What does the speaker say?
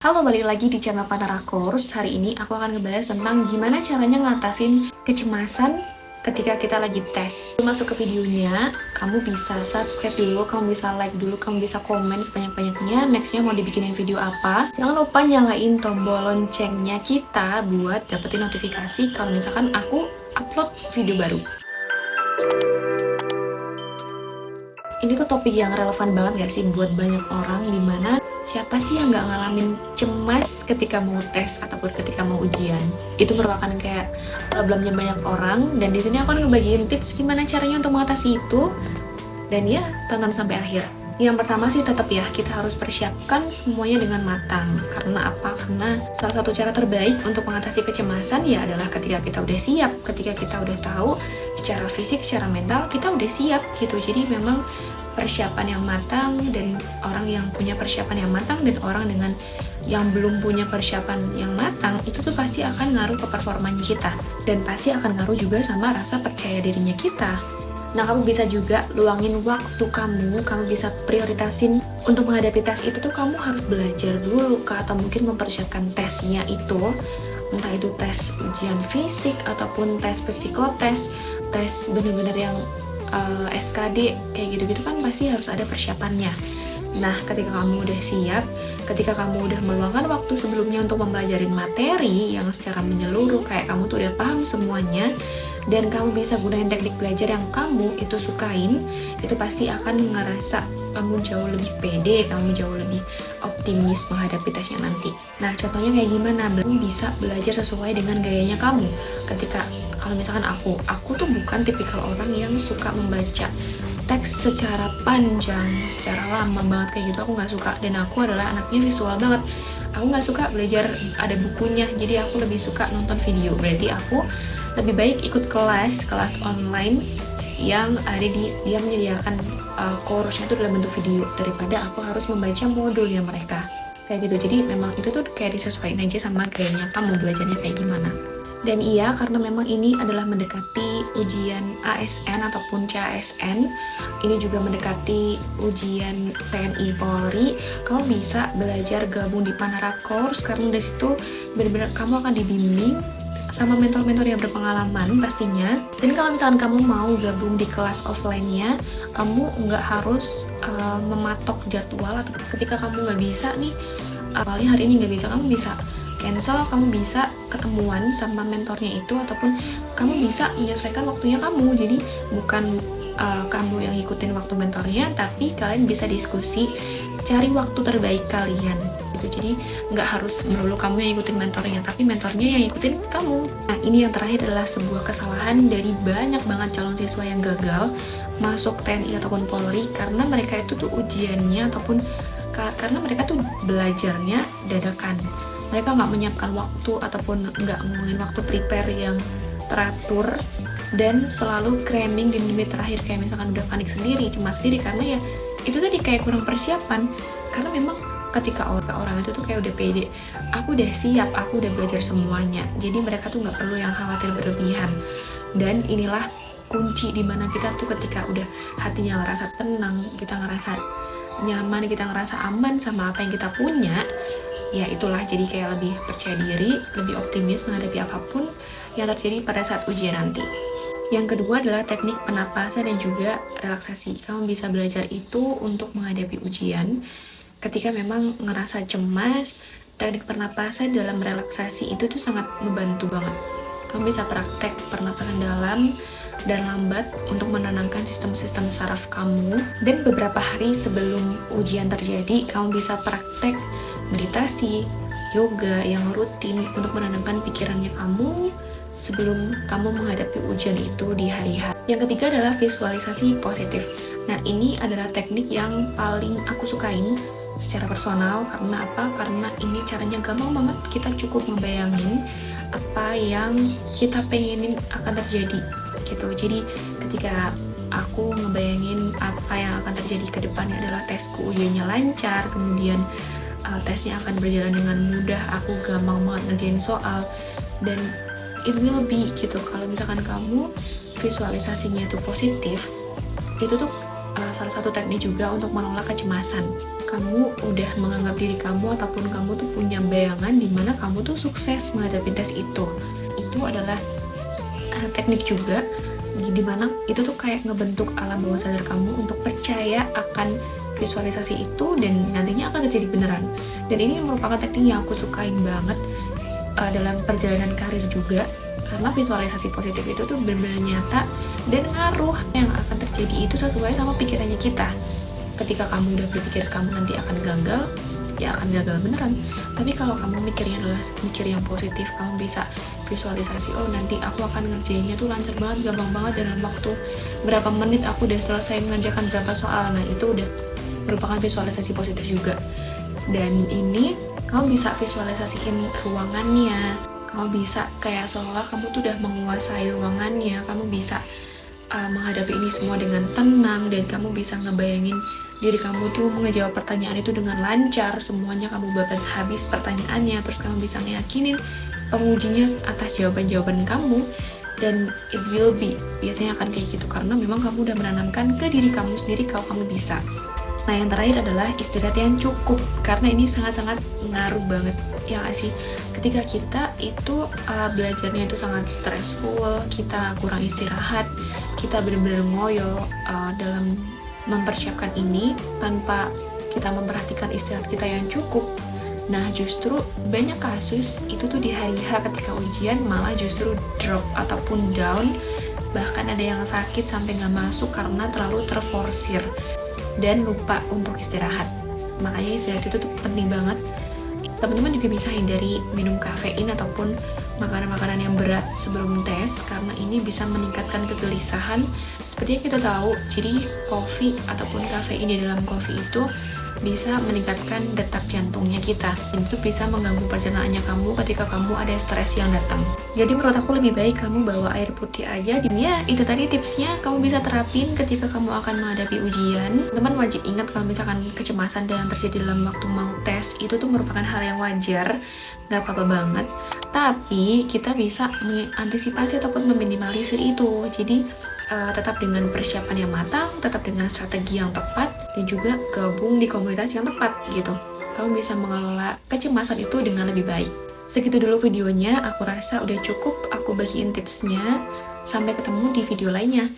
Halo, balik lagi di channel Pantara Course. Hari ini aku akan ngebahas tentang gimana caranya ngatasin kecemasan ketika kita lagi tes. Sebelum masuk ke videonya, kamu bisa subscribe dulu, kamu bisa like dulu, kamu bisa komen sebanyak-banyaknya. Nextnya mau dibikinin video apa. Jangan lupa nyalain tombol loncengnya kita buat dapetin notifikasi kalau misalkan aku upload video baru. Ini tuh topik yang relevan banget gak sih buat banyak orang, dimana siapa sih yang gak ngalamin cemas ketika mau tes ataupun ketika mau ujian. Itu merupakan kayak problemnya banyak orang, dan di sini aku akan ngebagiin tips gimana caranya untuk mengatasi itu. Dan ya, tonton sampai akhir. Yang pertama sih tetap ya, kita harus persiapkan semuanya dengan matang. Karena apa? Karena salah satu cara terbaik untuk mengatasi kecemasan ya adalah ketika kita udah siap, ketika kita udah tahu secara fisik, secara mental, kita udah siap gitu. Jadi memang persiapan yang matang, dan orang yang punya persiapan yang matang dan orang dengan yang belum punya persiapan yang matang itu tuh pasti akan ngaruh ke performanya kita, dan pasti akan ngaruh juga sama rasa percaya dirinya kita. Nah, kamu bisa juga luangin waktu kamu bisa prioritasin untuk menghadapi tes itu tuh kamu harus belajar dulu atau mungkin mempersiapkan tesnya itu, entah itu tes ujian fisik ataupun tes psikotes, tes bener-bener yang SKD kayak gitu-gitu kan pasti harus ada persiapannya. Nah, ketika kamu udah siap, ketika kamu udah meluangkan waktu sebelumnya untuk mempelajari materi yang secara menyeluruh, kayak kamu tuh udah paham semuanya, dan kamu bisa gunain teknik belajar yang kamu itu sukain, itu pasti akan ngerasa kamu jauh lebih pede, kamu jauh lebih optimis menghadapi tesnya nanti. Nah, contohnya kayak gimana? Kamu bisa belajar sesuai dengan gayanya kamu. Ketika, kalau misalkan aku tuh bukan tipikal orang yang suka membaca teks secara panjang, secara lama banget kayak gitu, aku nggak suka. Dan aku adalah anaknya visual banget. Aku nggak suka belajar ada bukunya, jadi aku lebih suka nonton video. Berarti aku lebih baik ikut kelas online yang ada dia menyediakan course-nya itu dalam bentuk video, daripada aku harus membaca modulnya mereka kayak gitu. Jadi memang itu tuh kayak disesuaikan aja sama gayanya kamu belajarnya kayak gimana. Dan iya, karena memang ini adalah mendekati ujian ASN ataupun CASN, ini juga mendekati ujian TNI Polri, kamu bisa belajar gabung di Pantara Course, karena dari situ benar-benar kamu akan dibimbing sama mentor-mentor yang berpengalaman pastinya. Dan kalau misalkan kamu mau gabung di kelas offline-nya, kamu nggak harus mematok jadwal, atau ketika kamu nggak bisa nih, awalnya hari ini nggak bisa, kamu bisa cancel, kamu bisa ketemuan sama mentornya itu, ataupun kamu bisa menyesuaikan waktunya kamu. Jadi bukan kamu yang ikutin waktu mentornya, tapi kalian bisa diskusi, cari waktu terbaik kalian gitu. Jadi nggak harus melulu kamu yang ikutin mentornya, tapi mentornya yang ikutin kamu. Nah, ini yang terakhir adalah sebuah kesalahan dari banyak banget calon siswa yang gagal masuk TNI ataupun Polri, karena mereka itu tuh ujiannya ataupun karena mereka tuh belajarnya dadakan. Mereka nggak menyiapkan waktu ataupun nggak ngomongin waktu prepare yang teratur, dan selalu cramming di menit terakhir, kayak misalkan udah panik sendiri, cemas sendiri, karena ya itu tadi kayak kurang persiapan. Karena memang ketika orang itu tuh kayak udah pede, aku udah siap, aku udah belajar semuanya, jadi mereka tuh nggak perlu yang khawatir berlebihan. Dan inilah kunci dimana kita tuh ketika udah hatinya ngerasa tenang, kita ngerasa nyaman, kita ngerasa aman sama apa yang kita punya, ya itulah jadi kayak lebih percaya diri, lebih optimis menghadapi apapun yang terjadi pada saat ujian nanti. Yang kedua adalah teknik pernapasan dan juga relaksasi. Kamu bisa belajar itu untuk menghadapi ujian. Ketika memang ngerasa cemas, teknik pernapasan dalam relaksasi itu tuh sangat membantu banget. Kamu bisa praktek pernapasan dalam dan lambat untuk menenangkan sistem-sistem saraf kamu. Dan beberapa hari sebelum ujian terjadi, kamu bisa praktek meditasi, yoga yang rutin untuk menenangkan pikirannya kamu sebelum kamu menghadapi ujian itu di hari-hari. Yang ketiga adalah visualisasi positif. Nah, ini adalah teknik yang paling aku sukain secara personal. Karena apa? Karena ini caranya gampang banget. Kita cukup ngebayangin apa yang kita pengenin akan terjadi gitu. Jadi ketika aku ngebayangin apa yang akan terjadi ke depannya adalah tesku ujiannya lancar, kemudian tesnya akan berjalan dengan mudah, aku gampang banget ngerjain soal, dan ini lebih gitu. Kalau misalkan kamu visualisasinya itu positif, itu tuh salah satu teknik juga untuk menolak kecemasan. Kamu udah menganggap diri kamu ataupun kamu tuh punya bayangan di mana kamu tuh sukses menghadapi tes itu. Itu adalah teknik juga di mana itu tuh kayak ngebentuk alam bawah sadar kamu untuk percaya akan visualisasi itu dan nantinya akan terjadi beneran. Dan ini merupakan teknik yang aku sukain banget dalam perjalanan karir juga, karena visualisasi positif itu tuh benar-benar nyata dan ngaruh yang akan terjadi itu sesuai sama pikirannya kita. Ketika kamu udah berpikir kamu nanti akan gagal, ya akan gagal beneran. Tapi kalau kamu mikirnya adalah mikir yang positif, kamu bisa visualisasi, oh nanti aku akan ngerjainnya tuh lancar banget, gampang banget, dalam waktu berapa menit aku udah selesai mengerjakan berapa soal. Nah itu udah merupakan visualisasi positif juga. Dan ini kamu bisa visualisasiin ruangannya, kamu bisa kayak seolah kamu tuh udah menguasai ruangannya, kamu bisa menghadapi ini semua dengan tenang, dan kamu bisa ngebayangin diri kamu tuh ngejawab pertanyaan itu dengan lancar, semuanya kamu babat habis pertanyaannya, terus kamu bisa ngeyakinin pengujinya atas jawaban-jawaban kamu, dan it will be, biasanya akan kayak gitu, karena memang kamu udah menanamkan ke diri kamu sendiri kalau kamu bisa. Nah yang terakhir adalah istirahat yang cukup, karena ini sangat-sangat ngaruh banget, ya nggak sih? Ketika kita itu belajarnya itu sangat stressful, kita kurang istirahat, kita benar-benar ngoyo dalam mempersiapkan ini tanpa kita memperhatikan istirahat kita yang cukup. Nah justru banyak kasus itu tuh di hari H ketika ujian malah justru drop ataupun down, bahkan ada yang sakit sampai nggak masuk karena terlalu terforsir dan lupa untuk istirahat. Makanya istirahat itu tuh penting banget. Teman-teman juga bisa hindari minum kafein ataupun makanan-makanan yang berat sebelum tes, karena ini bisa meningkatkan kegelisahan. Seperti yang kita tahu, jadi kopi ataupun kafein di dalam kopi itu bisa meningkatkan detak jantungnya kita. Itu bisa mengganggu perjalanannya kamu ketika kamu ada stres yang datang. Jadi menurut aku lebih baik kamu bawa air putih aja. Ya, itu tadi tipsnya kamu bisa terapin ketika kamu akan menghadapi ujian. Teman wajib ingat kalau misalkan kecemasan yang terjadi dalam waktu mau tes itu tuh merupakan hal yang wajar, nggak apa-apa banget. Tapi kita bisa mengantisipasi ataupun meminimalisir itu. Jadi tetap dengan persiapan yang matang, tetap dengan strategi yang tepat, dan juga gabung di komunitas yang tepat gitu. Kamu bisa mengelola kecemasan itu dengan lebih baik. Segitu dulu videonya, aku rasa udah cukup aku bagiin tipsnya. Sampai ketemu di video lainnya.